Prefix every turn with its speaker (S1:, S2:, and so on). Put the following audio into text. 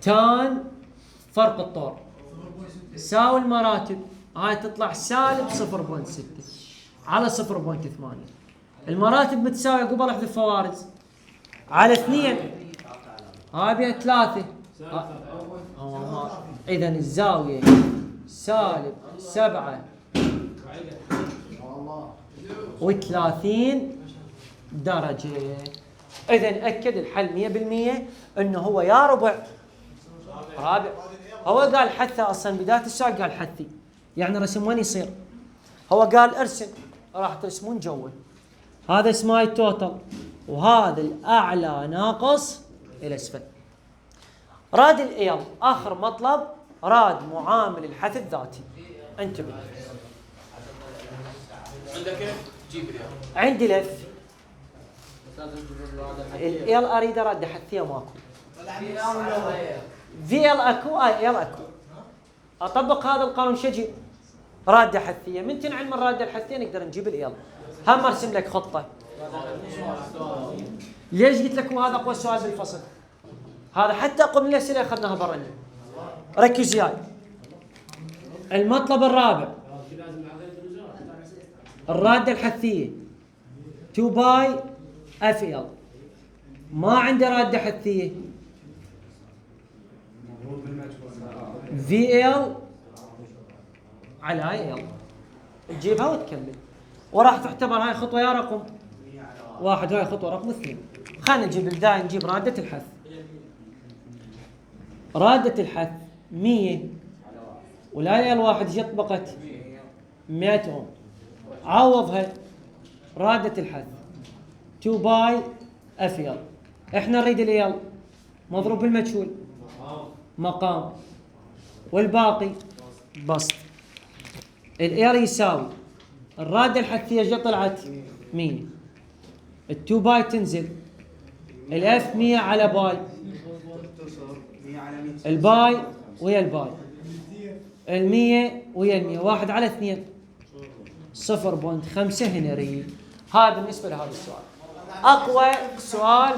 S1: تان فرق الطور يساوي المراتب، هاي تطلع سالب 0.6 على 0.8. المراتب متساوية قبل احذف فوارز على 2، هاي بها 3. إذا الزاوية سالب 37 درجة. إذا أكد الحل 100% أنه هو يا ربع رابع. هو قال حثة أصلا بداية السؤال، قال حثي يعني رسم وين يصير. هو قال ارسم، راح ترسمون جوا. هذا اسمه التوتال، وهذا الأعلى ناقص الأسفل. راد الإيل آخر مطلب، راد معامل الحث الذاتي. انتبه،
S2: عندك جيب اليوم.
S1: عندي لف الإيل أريد راد حثية ماكو، في ال اكو اي ال اكو. اطبق هذا القانون شجي راده حثيه، من تنعلم من الراده الحثيه نقدر نجيب اليل. هم ارسم لك خطه. ليش قلت لك هذا اقوى سؤال بالفصل؟ هذا حتى اقوى من الاسئله اخذناها برا. ركز وياي. المطلب الرابع، الراده الحثيه 2 باي اف ال. ما عنده راده حثيه في ال على اي ال، تجيبها وتكمل. وراح تعتبر هاي خطوه يا رقم 1، وهاي خطوه رقم 2. خلينا نجيب البدايه، نجيب راده الحث. راده الحث 100 ولا ال واحد ايش طبقت 100 اوم. عوضها راده الحث 2 باي اف ال. احنا نريد اليل مضروب بالمجهول مقام، والباقي بسط. الاير يساوي الراده الحثيه جو طلعت 100، ال2 باي تنزل، الاف 100 على باي، الباي ويا الباي، ال100 ويا ال100، 1 على 2 0.5 هنري. هذا بالنسبه لهذا السؤال اقوى سؤال.